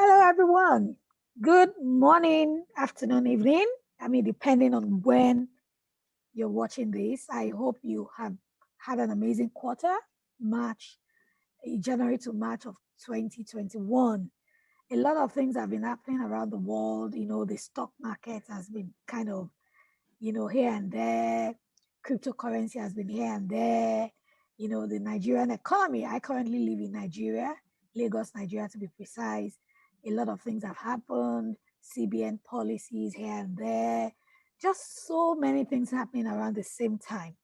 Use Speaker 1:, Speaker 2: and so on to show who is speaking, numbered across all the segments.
Speaker 1: Hello, everyone. Good morning, afternoon, evening. I mean, depending on when you're watching this, I hope you have had an amazing quarter, March, January to March of 2021. A lot of things have been happening around the world. The stock market has been kind of, here and there. Cryptocurrency has been here and there. The Nigerian economy. I currently live in Nigeria, Lagos, Nigeria to be precise. A lot of things have happened, CBN policies here and there, just so many things happening around the same time.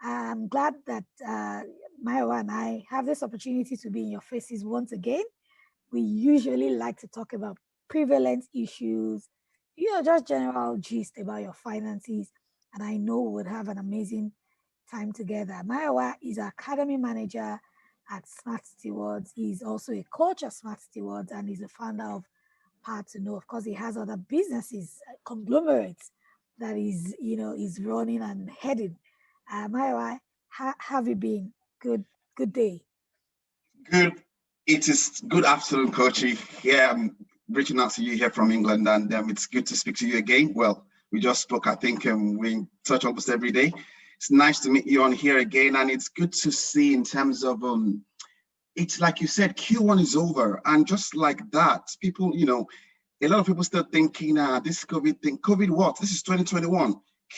Speaker 1: I'm glad that Maiwa and I have this opportunity to be in your faces once again. We usually like to talk about prevalent issues, just general gist about your finances. And I know we'll have an amazing time together. Maiwa is an academy manager at Smart Stewards. He's also a coach at Smart Stewards and he's a founder of Power to Know. Of course, he has other businesses, conglomerates that is running and heading. Maiwa, how have you been? Good day.
Speaker 2: Good. It is good afternoon, Coachy. Yeah, I'm reaching out to you here from England, and it's good to speak to you again. Well, we just spoke. I think we in touch almost every day. It's nice to meet you on here again, and it's good to see in terms of it's like you said, Q1 is over, and just like that, people, a lot of people still thinking, this COVID thing, COVID what? This is 2021.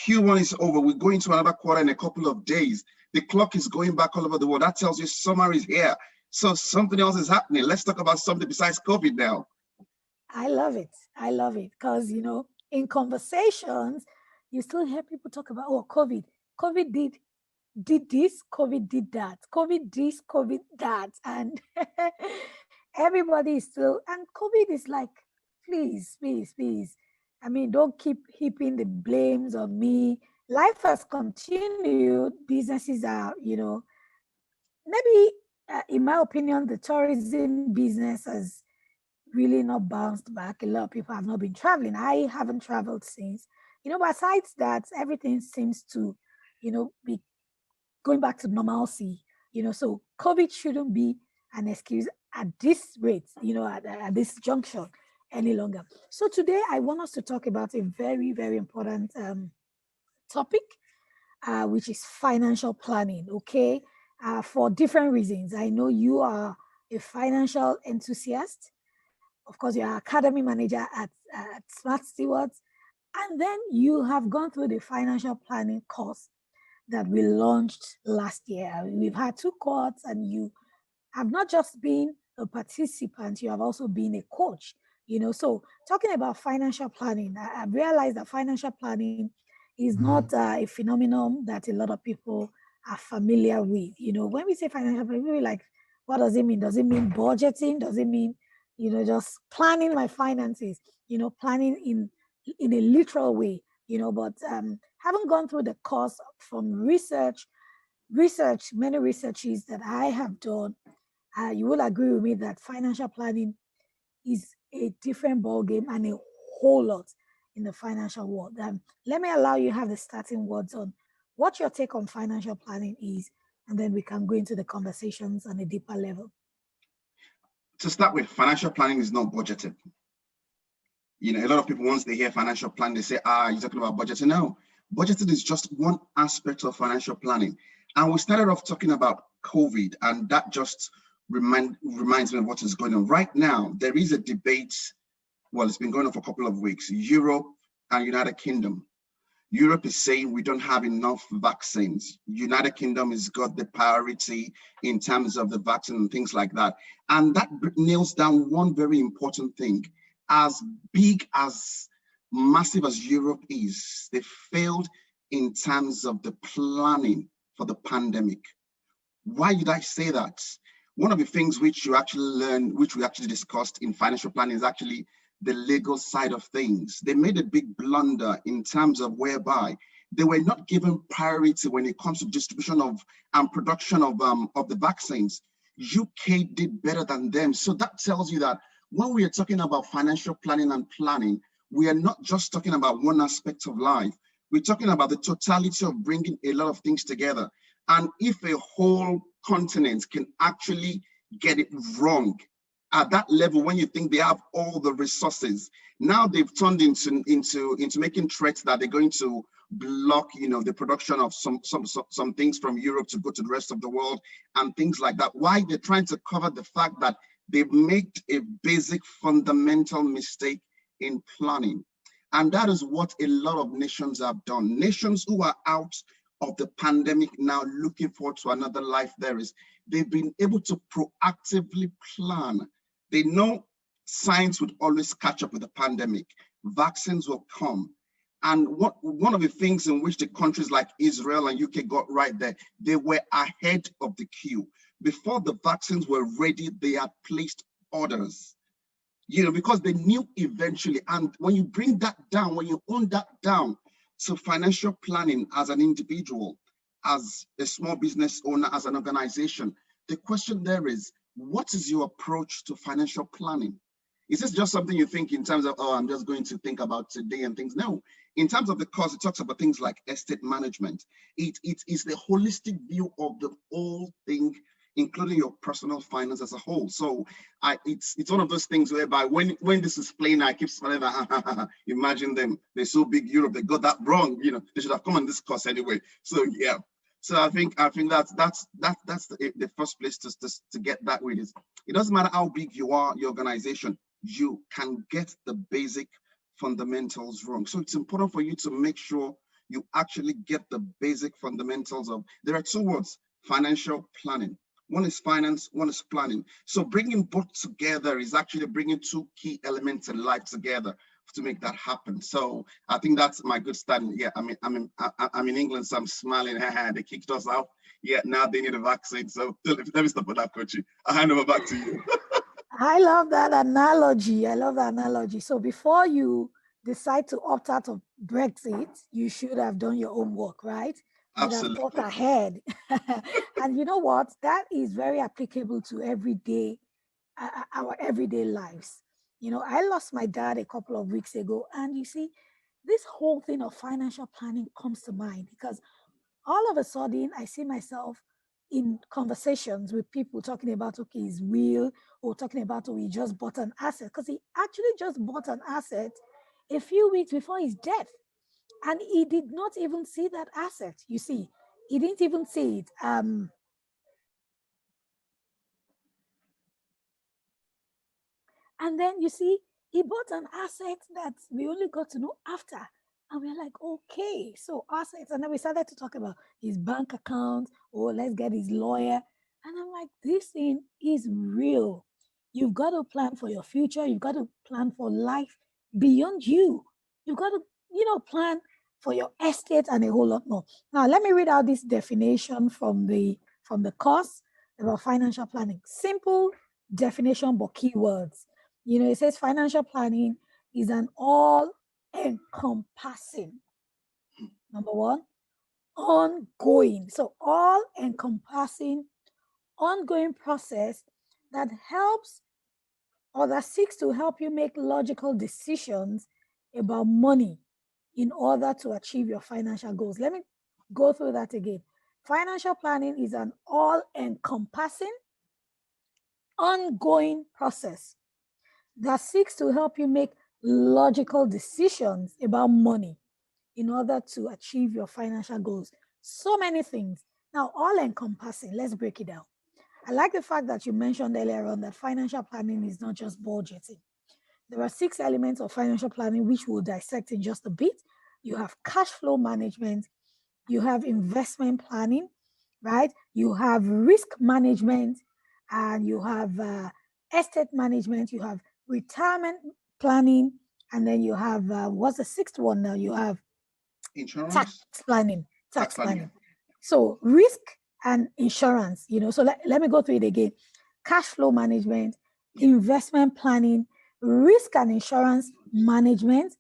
Speaker 2: Q1 is over. We're going to another quarter in a couple of days. The clock is going back all over the world. That tells you summer is here. So something else is happening. Let's talk about something besides COVID now.
Speaker 1: I love it. I love it because, in conversations, you still hear people talk about, oh, COVID. COVID did this, COVID did that, COVID this, COVID that. And everybody is still, and COVID is like, please, please, please. I mean, don't keep heaping the blames on me. Life has continued. Businesses are, maybe, in my opinion, the tourism business has really not bounced back. A lot of people have not been traveling. I haven't traveled since. Besides that, everything seems to, be going back to normalcy. So COVID shouldn't be an excuse at this rate, at this junction any longer. So today I want us to talk about a very, very important topic, which is financial planning. Okay, for different reasons. I know you are a financial enthusiast. Of course, you're an academy manager at Smart Stewards, and then you have gone through the financial planning course that we launched last year. We've had two courses, and you have not just been a participant, you have also been a coach. So talking about financial planning, I've realized that financial planning is not a phenomenon that a lot of people are familiar with. When we say financial planning, we're like, what does it mean? Does it mean budgeting? Does it mean, just planning my finances? Planning in a literal way. But having gone through the course from many researches that I have done, you will agree with me that financial planning is a different ballgame and a whole lot in the financial world. Let me allow you have the starting words on what your take on financial planning is, and then we can go into the conversations on a deeper level.
Speaker 2: To start with, financial planning is not budgeting. A lot of people, once they hear financial planning, they say, you're talking about budgeting. No, budgeting is just one aspect of financial planning. And we started off talking about COVID, and that just reminds me of what is going on. Right now, there is a debate. Well, it's been going on for a couple of weeks. Europe and United Kingdom. Europe is saying we don't have enough vaccines. United Kingdom has got the priority in terms of the vaccine and things like that. And that nails down one very important thing. As big, as massive as Europe is, they failed in terms of the planning for the pandemic. Why did I say that? One of the things which you actually learn, which we actually discussed in financial planning, is actually the legal side of things. They made a big blunder in terms of whereby they were not given priority when it comes to distribution of and production of the vaccines. UK did better than them. So that tells you that when we are talking about financial planning and planning, we are not just talking about one aspect of life. We're talking about the totality of bringing a lot of things together. And if a whole continent can actually get it wrong, at that level, when you think they have all the resources, now they've turned into making threats that they're going to block, the production of some things from Europe to go to the rest of the world and things like that. Why? They're trying to cover the fact that they've made a basic fundamental mistake in planning. And that is what a lot of nations have done. Nations who are out of the pandemic now looking forward to another life they've been able to proactively plan. They know science would always catch up with the pandemic. Vaccines will come. And one of the things in which the countries like Israel and UK got right there, they were ahead of the queue. Before the vaccines were ready, they had placed orders, because they knew eventually. And when you bring that down, when you own that down to financial planning as an individual, as a small business owner, as an organization, the question there is, what is your approach to financial planning? Is this just something you think in terms of, oh, I'm just going to think about today and things? No, in terms of the course, it talks about things like estate management. It is the holistic view of the whole thing, including your personal finance as a whole. So it's one of those things whereby when this is playing, I keep smiling that, imagine them, they're so big, Europe, they got that wrong. They should have come on this course anyway. So yeah. So I think that's the first place to get that with is, it doesn't matter how big you are, your organization, you can get the basic fundamentals wrong. So it's important for you to make sure you actually get the basic fundamentals of, there are two words, financial planning. One is finance, one is planning. So bringing both together is actually bringing two key elements in life together to make that happen. So I think that's my good starting. Yeah, I'm in England, so I'm smiling. They kicked us out. Yeah, now they need a vaccine. So let me stop with that, Kochi. I hand over back to you.
Speaker 1: I love that analogy. So before you decide to opt out of Brexit, you should have done your own work, right? You'd have thought ahead. And you know what? That is very applicable to our everyday lives. I lost my dad a couple of weeks ago, and you see, this whole thing of financial planning comes to mind because all of a sudden I see myself in conversations with people talking about, okay, his will, or talking about, oh, he just bought an asset, because he actually just bought an asset a few weeks before his death. And he did not even see that asset. You see, he didn't even see it. And then you see, he bought an asset that we only got to know after. And we're like, okay, so assets. And then we started to talk about his bank account, or let's get his lawyer. And I'm like, this thing is real. You've got to plan for your future. You've got to plan for life beyond you. You've got to, plan for your estate and a whole lot more. Now, let me read out this definition from the course about financial planning. Simple definition, but keywords. It says financial planning is an all-encompassing, number one, ongoing. So all-encompassing, ongoing process that helps or that seeks to help you make logical decisions about money in order to achieve your financial goals. Let me go through that again. Financial planning is an all-encompassing, ongoing process that seeks to help you make logical decisions about money in order to achieve your financial goals. So many things. Now, all-encompassing, let's break it down. I like the fact that you mentioned earlier on that financial planning is not just budgeting. There are 6 elements of financial planning, which we'll dissect in just a bit. You have cash flow management, you have investment planning, right? You have risk management, and you have estate management, you have retirement planning, and then you have, what's the 6th one now? You have
Speaker 2: insurance,
Speaker 1: tax planning. So risk and insurance, so let me go through it again. Cash flow management, investment planning, risk and insurance management,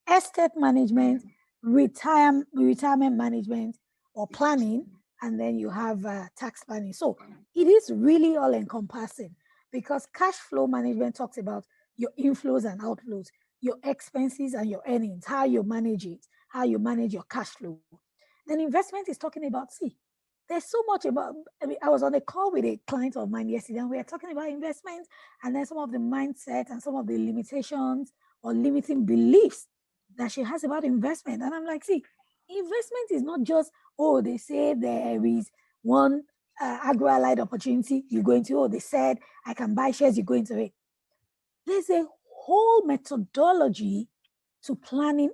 Speaker 1: estate management, retirement management or planning, and then you have tax planning. So it is really all encompassing, because cash flow management talks about your inflows and outflows, your expenses and your earnings, how you manage it, how you manage your cash flow. Then investment is talking about, there's so much about, I mean, I was on a call with a client of mine yesterday, and we were talking about investments and then some of the mindset and some of the limitations or limiting beliefs that she has about investment. And I'm like, see, investment is not just, oh, they say there is one agro-allied opportunity, you go into, oh, they said I can buy shares, you go into it. There's a whole methodology to planning,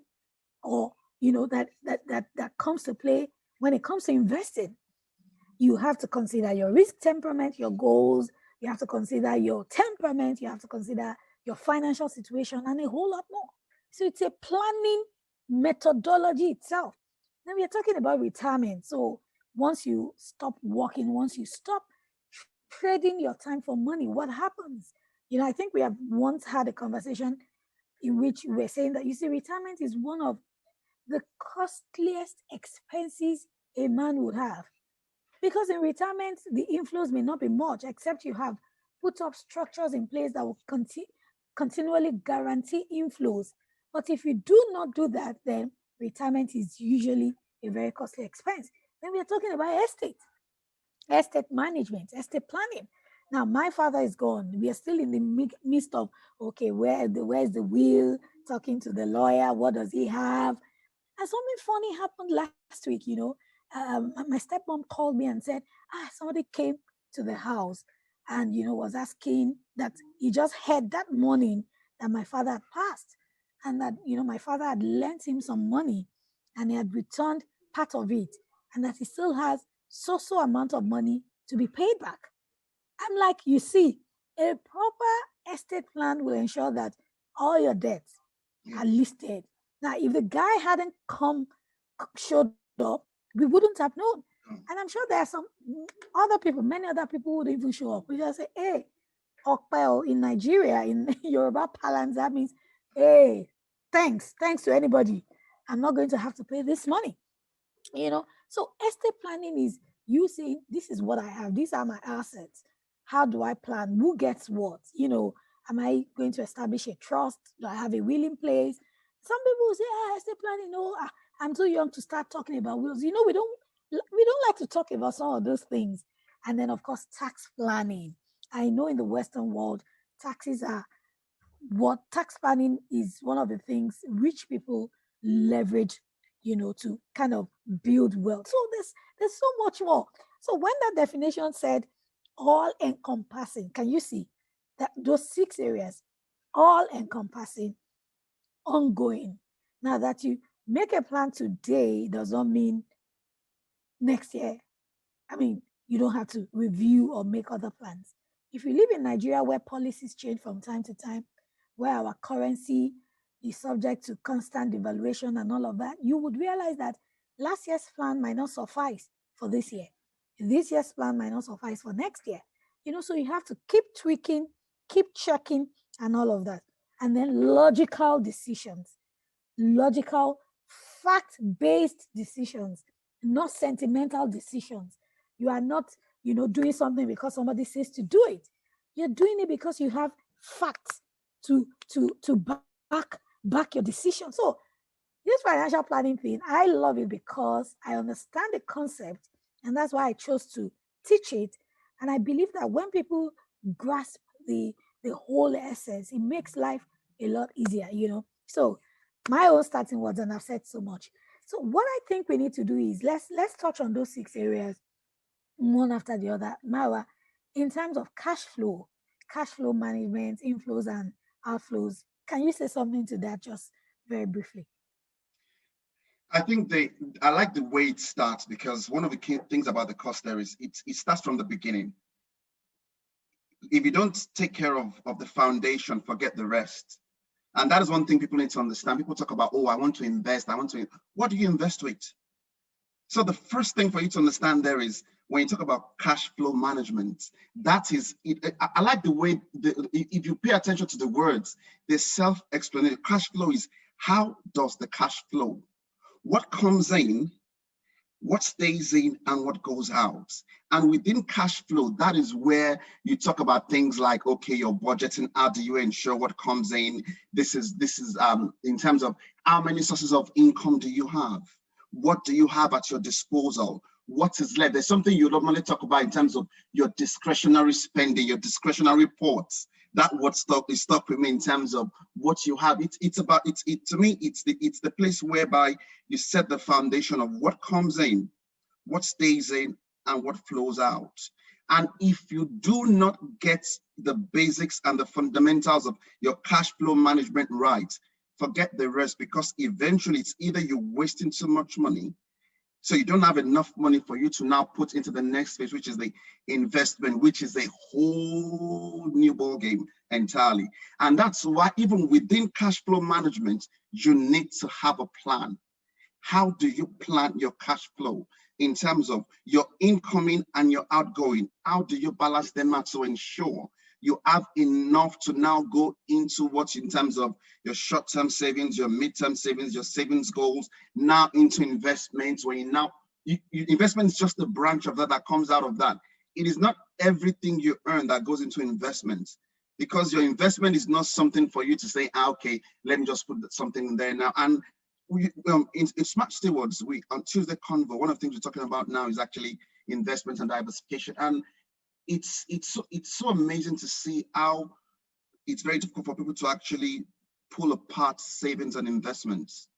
Speaker 1: or that comes to play when it comes to investing. You have to consider your risk temperament, your goals, you have to consider your temperament, you have to consider your financial situation, and a whole lot more. So it's a planning methodology itself. Then we are talking about retirement. So once you stop working, once you stop trading your time for money, what happens? I think we have once had a conversation in which we were saying that, you see, retirement is one of the costliest expenses a man would have. Because in retirement, the inflows may not be much, except you have put up structures in place that will continually guarantee inflows. But if you do not do that, then retirement is usually a very costly expense. Then we are talking about estate management, estate planning. Now, my father is gone. We are still in the midst of, okay, where's the will, talking to the lawyer, what does he have? And something funny happened last week, my stepmom called me and said, somebody came to the house and, was asking that he just heard that morning that my father had passed, and that, my father had lent him some money and he had returned part of it, and that he still has so amount of money to be paid back. I'm like, you see, a proper estate plan will ensure that all your debts are listed. Now, if the guy hadn't showed up, we wouldn't have known. And I'm sure there are some other people, many other people would even show up. We just say, hey, Okpeo in Nigeria, in Yoruba parlance, that means, hey, thanks to anybody. I'm not going to have to pay this money. So estate planning is you saying, this is what I have, these are my assets. How do I plan? Who gets what? Am I going to establish a trust? Do I have a will in place? Some people will say, estate planning, I'm too young to start talking about wills. We don't like to talk about some of those things. And then, of course, tax planning. I know in the Western world, tax planning is one of the things rich people leverage, to kind of build wealth. So there's so much more. So when that definition said all encompassing, can you see that those 6 areas, all encompassing, ongoing? Now, that you make a plan today does not mean next year. I mean, you don't have to review or make other plans. If you live in Nigeria, where policies change from time to time, where our currency is subject to constant devaluation and all of that, you would realize that last year's plan might not suffice for this year. This year's plan might not suffice for next year. So you have to keep tweaking, keep checking, and all of that. And then logical decisions, logical, fact-based decisions, not sentimental decisions. You are not, doing something because somebody says to do it. You're doing it because you have facts to back your decision. So this financial planning thing, I love it because I understand the concept, and that's why I chose to teach it. And I believe that when people grasp the whole essence, it makes life a lot easier, So my own starting words, and I've said so much. So what I think we need to do is let's touch on those 6 areas one after the other. Marwa, in terms of cash flow management, inflows and outflows, can you say something to that just very briefly?
Speaker 2: I think I like the way it starts, because one of the key things about the cost there is it starts from the beginning. If you don't take care of the foundation, forget the rest. And that is one thing people need to understand. People talk about, I want to invest. What do you invest with? So the first thing for you to understand there is, when you talk about cash flow management, that is it. I like the way, if you pay attention to the words, they're self-explanatory. Cash flow is, how does the cash flow? What comes in, what stays in, and what goes out. And within cash flow, that is where you talk about things like, okay, your budgeting, how do you ensure what comes in? This is in terms of how many sources of income do you have? What do you have at your disposal? what is left. There's something you normally talk about in terms of your discretionary spending, your discretionary ports. That what stuck is stuck with me in terms of what you have. It's about to me, it's the place whereby you set the foundation of what comes in, what stays in, and what flows out. And if you do not get the basics and the fundamentals of your cash flow management right, forget the rest, because eventually it's either you're wasting too much money, so you don't have enough money for you to now put into the next phase, which is the investment, which is a whole new ball game entirely. And that's why even within cash flow management, you need to have a plan. How do you plan your cash flow in terms of your incoming and your outgoing? How do you balance them out to ensure you have enough to now go into what in terms of your short-term savings, your mid-term savings, your savings goals, now into investments, where investment is just a branch of that comes out of that. It is not everything you earn that goes into investments, because your investment is not something for you to say, okay, let me just put something there now. And in Smart Stewards, on Tuesday Convo, one of the things we're talking about now is actually investment and diversification. And it's so amazing to see how it's very difficult for people to actually pull apart savings and investments.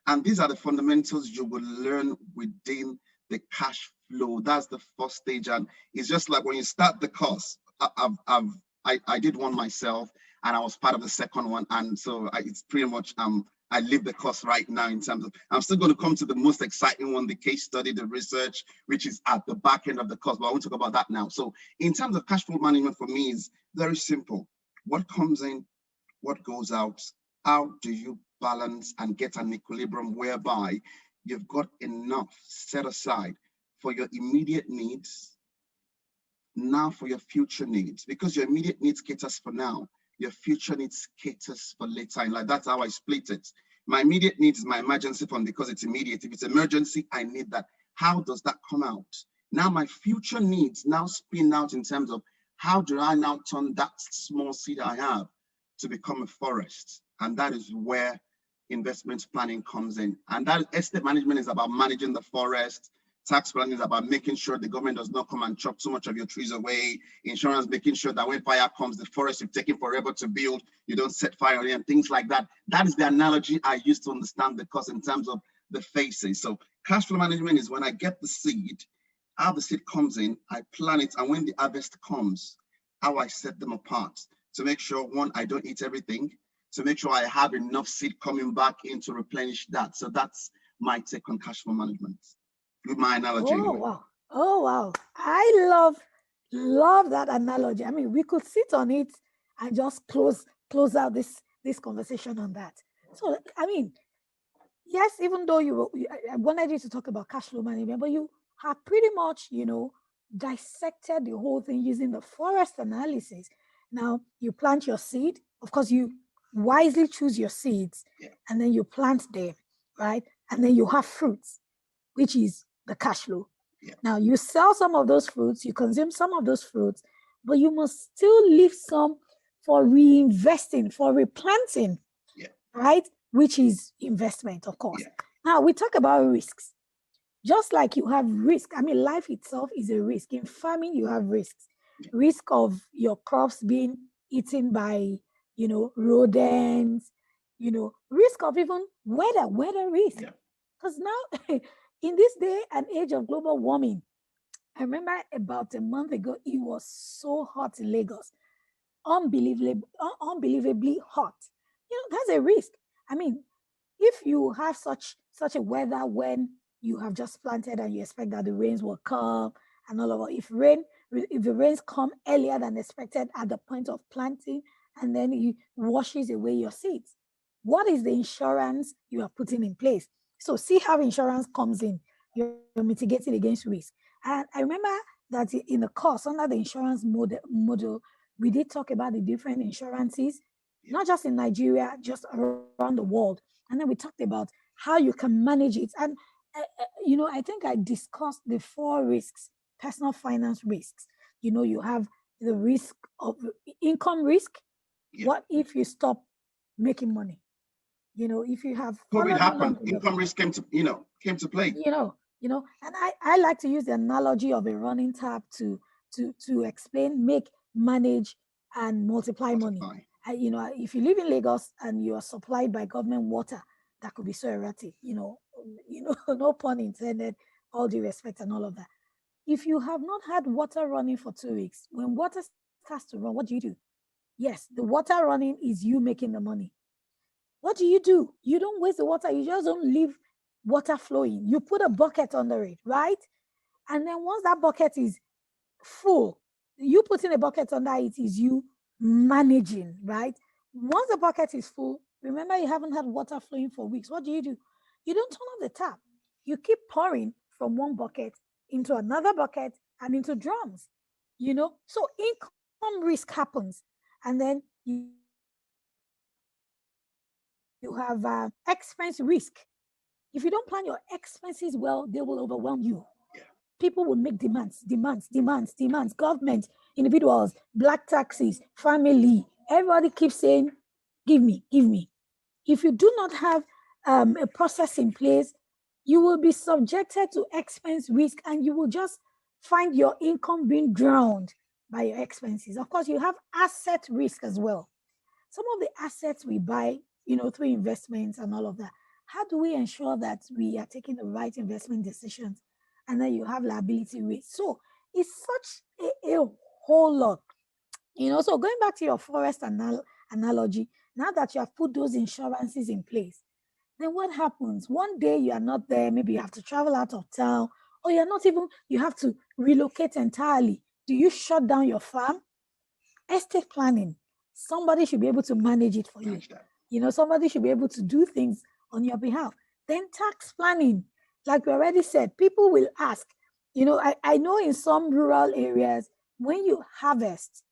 Speaker 2: And these are the fundamentals you will learn within the cash flow. That's the first stage. And it's just like when you start the course, I did one myself, and I was part of the second one. And so it's pretty much, I live the course right now in terms of, I'm still going to come to the most exciting one, the case study, the research, which is at the back end of the course, but I won't talk about that now. So in terms of cash flow management, for me, is very simple. What comes in, what goes out? How do you balance and get an equilibrium whereby you've got enough set aside for your immediate needs, now for your future needs? Because your immediate needs caters for now, your future needs caters for later. And like that's how I split it. My immediate needs is my emergency fund because it's immediate. If it's emergency, I need that. How does that come out? Now my future needs now spin out in terms of how do I now turn that small seed I have to become a forest? And that is where investment planning comes in. And that estate management is about managing the forest. Tax planning is about making sure the government does not come and chop too much of your trees away. Insurance, making sure that when fire comes, the forest you've taken forever to build, you don't set fire on it and things like that. That is the analogy I use to understand the cost in terms of the phases. So cash flow management is when I get the seed, how the seed comes in, I plan it, and when the harvest comes, how I set them apart to make sure, one, I don't eat everything, to make sure I have enough seed coming back in to replenish that. So that's my take on cash flow management. With my analogy.
Speaker 1: Oh wow. Oh wow. I love that analogy. I mean, we could sit on it and just close out this conversation on that. So I mean, yes, even though I wanted you to talk about cash flow management, but you have pretty much, dissected the whole thing using the forest analysis. Now you plant your seed. Of course, you wisely choose your seeds, and then you plant them, right? And then you have fruits, which is the cash flow.
Speaker 2: Yeah.
Speaker 1: Now you sell some of those fruits, you consume some of those fruits, but you must still leave some for reinvesting, for replanting, right? Which is investment, of course.
Speaker 2: Yeah.
Speaker 1: Now we talk about risks. Just like you have risk, I mean, life itself is a risk. In farming, you have risks. Risk of your crops being eaten by, rodents, risk of even weather risk. Because now, in this day and age of global warming, I remember about a month ago, it was so hot in Lagos, unbelievably hot. That's a risk. I mean, if you have such a weather when you have just planted and you expect that the rains will come and all of that, if the rains come earlier than expected at the point of planting and then it washes away your seeds, what is the insurance you are putting in place? So see how insurance comes in. You're mitigating against risk. And I remember that in the course under the insurance model, we did talk about the different insurances, not just in Nigeria, just around the world. And then we talked about how you can manage it. And, I think I discussed the 4 risks, personal finance risks. You have the risk of income risk. What if you stop making money? If you have
Speaker 2: COVID happened, income risk came to play.
Speaker 1: You know, and I like to use the analogy of a running tap to explain, make, manage, and multiply money.
Speaker 2: Multiply.
Speaker 1: You know, if you live in Lagos and you are supplied by government water, that could be so erratic, no pun intended, all due respect and all of that. If you have not had water running for 2 weeks, when water starts to run, what do? Yes, the water running is you making the money. What do? You don't waste the water. You just don't leave water flowing. You put a bucket under it, right? And then once that bucket is full, you putting a bucket under it is you managing, right? Once the bucket is full, remember you haven't had water flowing for weeks. What do? You don't turn off the tap. You keep pouring from one bucket into another bucket and into drums, So income risk happens. And then you have expense risk. If you don't plan your expenses well, they will overwhelm you.
Speaker 2: Yeah.
Speaker 1: People will make demands. Government, individuals, black taxis, family, everybody keeps saying, give me, give me. If you do not have a process in place, you will be subjected to expense risk and you will just find your income being drowned by your expenses. Of course, you have asset risk as well. Some of the assets we buy, through investments and all of that. How do we ensure that we are taking the right investment decisions and then you have liability risk? So it's such a whole lot. So going back to your forest analogy, now that you have put those insurances in place, then what happens? One day you are not there, maybe you have to travel out of town, or you're not even, you have to relocate entirely. Do you shut down your farm? Estate planning, somebody should be able to manage it for you. Somebody should be able to do things on your behalf. Then tax planning, like we already said, people will ask. I know in some rural areas, when you harvest,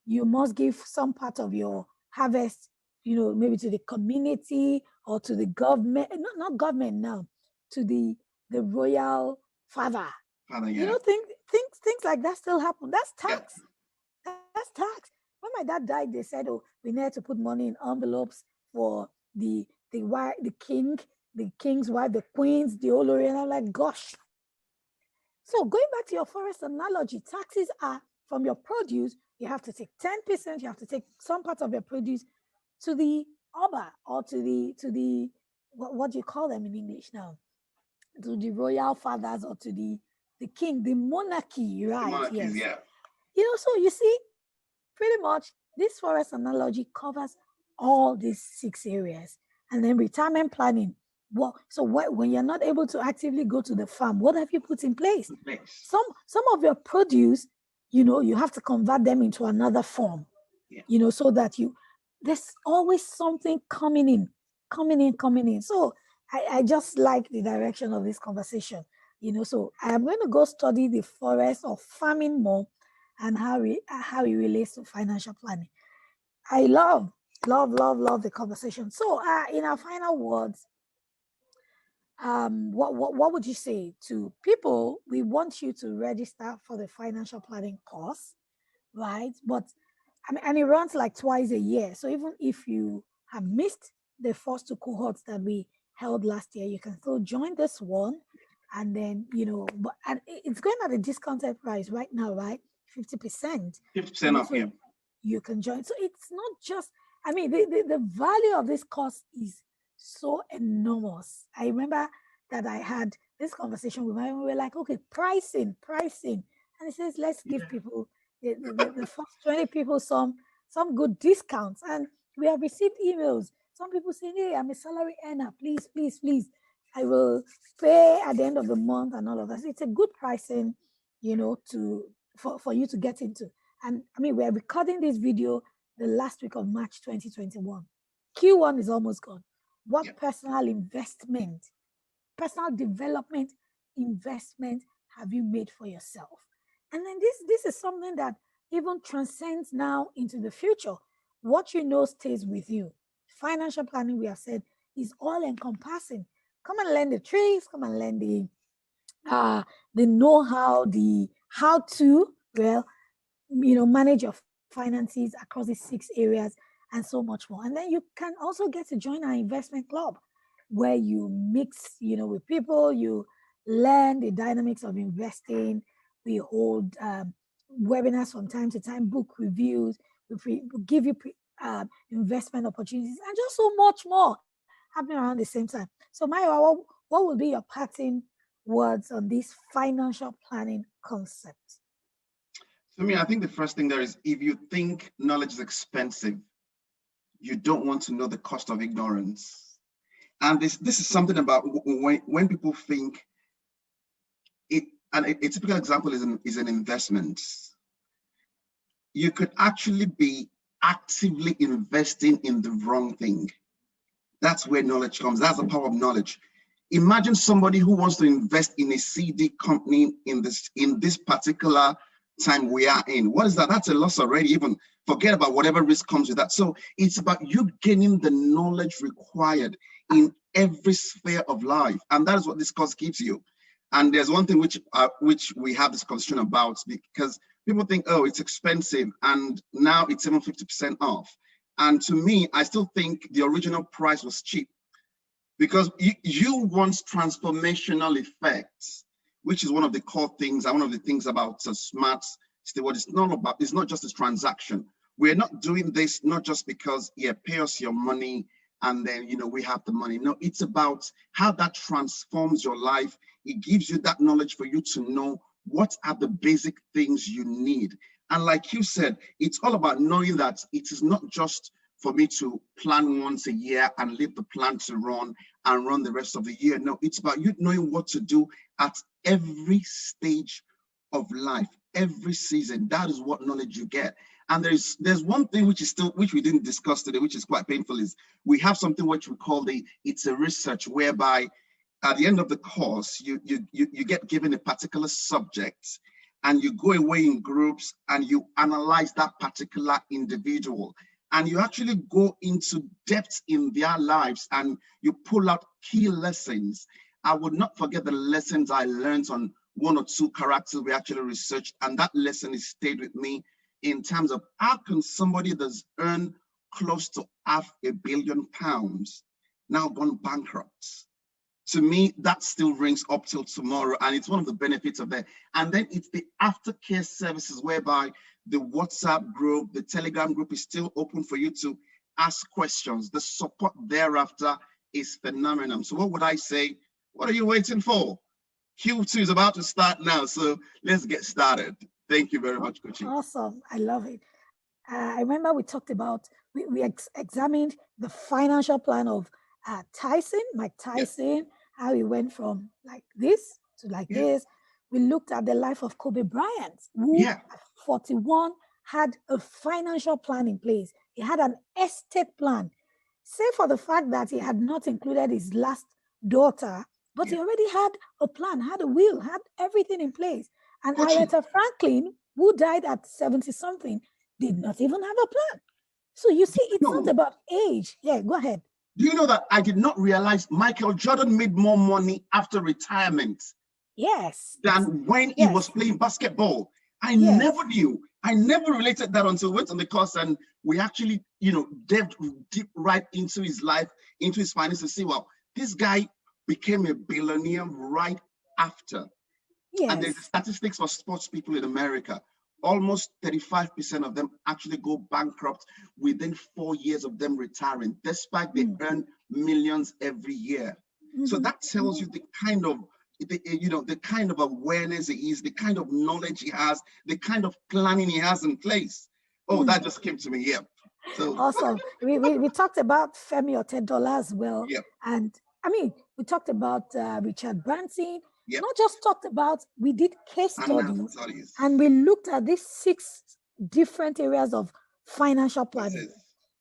Speaker 1: you must give some part of your harvest, maybe to the community or to the government, not government now, to the royal father.
Speaker 2: Yeah.
Speaker 1: Things like that still happen. That's tax.
Speaker 2: Yeah.
Speaker 1: That's tax. When my dad died, they said, "Oh, we need to put money in envelopes for the wife, the king's wife, the queens, the olori." And I'm like, "Gosh." So going back to your forest analogy, taxes are from your produce. You have to take 10%. You have to take some part of your produce to the Oba or to the what do you call them in English now? To the royal fathers or to the king, the monarchy, right?
Speaker 2: The monarchies,
Speaker 1: Yes.
Speaker 2: yeah.
Speaker 1: So you see, pretty much this forest analogy covers all these 6 areas. And then retirement planning. So when you're not able to actively go to the farm, what have you put in place? Some of your produce, you have to convert them into another form.
Speaker 2: Yeah.
Speaker 1: So that there's always something coming in. So I just like the direction of this conversation. So I'm going to go study the forest of farming more and how it relates to financial planning. I love the conversation. So in our final words, what would you say to people? We want you to register for the financial planning course, right? But and it runs like twice a year. So even if you have missed the first 2 cohorts that we held last year, you can still join this one. And then, and it's going at a discounted price right now, right? 50%.
Speaker 2: 50% off, yeah.
Speaker 1: You can join. So it's not just, the value of this course is so enormous. I remember that I had this conversation with my, we were like, okay, pricing. And it says, let's give people the first 20 people some good discounts. And we have received emails. Some people saying, hey, I'm a salary earner. Please. I will pay at the end of the month and all of that. So it's a good pricing, for you to get into. And we're recording this video the last week of March 2021. Q1 is almost gone. What personal development investment have you made for yourself? And then this is something that even transcends now into the future. What you know stays with you. Financial planning, we have said, is all encompassing. Come and learn the tricks, come and learn the know-how, the how to, manage your finances across these 6 areas and so much more. And then you can also get to join our investment club where you mix, with people, you learn the dynamics of investing. We hold webinars from time to time, book reviews, we give you investment opportunities, and just so much more happening around the same time. So, Maya, what would be your parting words on this financial planning concept?
Speaker 2: To me, I think the first thing there is, if you think knowledge is expensive, you don't want to know the cost of ignorance. And this is something about when people think it, and a typical example is an investment. You could actually be actively investing in the wrong thing. That's where knowledge comes. That's the power of knowledge. Imagine somebody who wants to invest in a CD company in this particular time we are in. What is that? That's a loss already. Even forget about whatever risk comes with that. So it's about you gaining the knowledge required in every sphere of life, and that is what this course gives you. And there's one thing which we have this concern about, because people think, oh, it's expensive, and now it's even 50% off. And to me, I still think the original price was cheap, because you want transformational effects, which is one of the core things and one of the things about smart steward. It's not just a transaction. We're not doing this not just because, yeah, pay us your money and then, we have the money. No, it's about how that transforms your life. It gives you that knowledge for you to know what are the basic things you need. And like you said, it's all about knowing that it is not just for me to plan once a year and leave the plan to run and run the rest of the year. No, it's about you knowing what to do at every stage of life, every season. That is what knowledge you get. And there's one thing which we didn't discuss today, which is quite painful, is we have something which we call it's a research, whereby at the end of the course, you get given a particular subject and you go away in groups and you analyze that particular individual. And you actually go into depth in their lives and you pull out key lessons. I would not forget the lessons I learned on one or two characters we actually researched, and that lesson has stayed with me in terms of how can somebody that's earned close to £500 million now gone bankrupt? To me, that still rings up till tomorrow, and it's one of the benefits of that. And then it's the aftercare services, whereby the WhatsApp group, the Telegram group is still open for you to ask questions. The support thereafter is phenomenal. So what would I say? What are you waiting for? Q2 is about to start now, so let's get started. Thank you very much, Coach.
Speaker 1: Awesome. I love it. I remember we talked about, we examined the financial plan of Mike Tyson, how he went from like this to like this. We looked at the life of Kobe Bryant, who at 41 had a financial plan in place. He had an estate plan, save for the fact that he had not included his last daughter, but he already had a plan, had a will, had everything in place. And Aretha Franklin, who died at 70-something, did not even have a plan. So you see, it's not about age. Yeah, go ahead.
Speaker 2: Do you know that I did not realize Michael Jordan made more money after retirement?
Speaker 1: Yes.
Speaker 2: Than when he was playing basketball. I never knew. I never related that until we went on the course and we actually, delved deep right into his life, into his finances. See, well, this guy became a billionaire right after.
Speaker 1: Yes.
Speaker 2: And there's statistics for sports people in America. Almost 35% of them actually go bankrupt within 4 years of them retiring, despite they earn millions every year. So that tells you the kind of awareness he is, the kind of knowledge he has, the kind of planning he has in place. Oh, that just came to me. Yeah. So
Speaker 1: awesome. we talked about Femi Otedola as well.
Speaker 2: Yeah.
Speaker 1: And I mean, we talked about Richard Branson.
Speaker 2: Yep.
Speaker 1: Not just talked about, we did case studies and we looked at these 6 different areas of financial planning.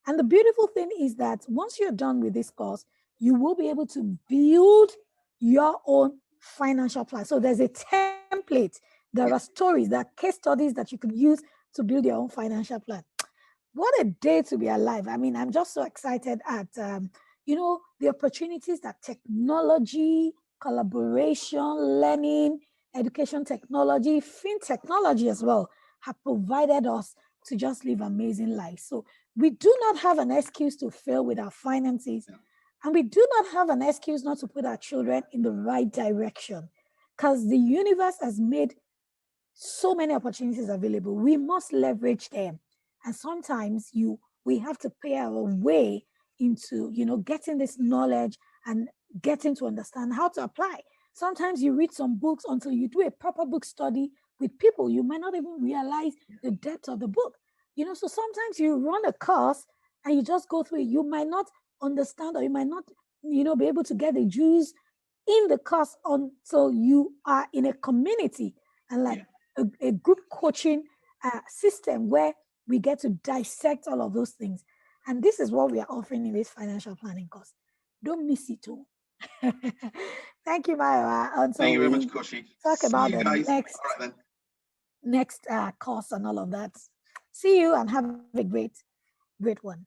Speaker 1: And the beautiful thing is that once you're done with this course, you will be able to build your own financial plan. So there's a template, there are stories, there are case studies that you can use to build your own financial plan. What a day to be alive. I mean, I'm just so excited at, the opportunities that technology, collaboration, learning, education technology, FinTechnology as well have provided us to just live amazing lives. So we do not have an excuse to fail with our finances. And we do not have an excuse not to put our children in the right direction. because the universe has made so many opportunities available. We must leverage them. And sometimes we have to pay our way into, getting this knowledge and getting to understand how to apply. Sometimes you read some books until you do a proper book study with people. You might not even realize the depth of the book. So sometimes you run a course and you just go through it. You might not understand, or you might not, be able to get the juice in the course until you are in a community and like a good coaching system where we get to dissect all of those things. And this is what we are offering in this financial planning course. Don't miss it too. Thank you, Maya. Until
Speaker 2: Thank you very
Speaker 1: we
Speaker 2: much, Koshi.
Speaker 1: talk
Speaker 2: See
Speaker 1: about
Speaker 2: you
Speaker 1: the
Speaker 2: guys.
Speaker 1: next
Speaker 2: All right, then.
Speaker 1: next course and all of that. See you and have a great one.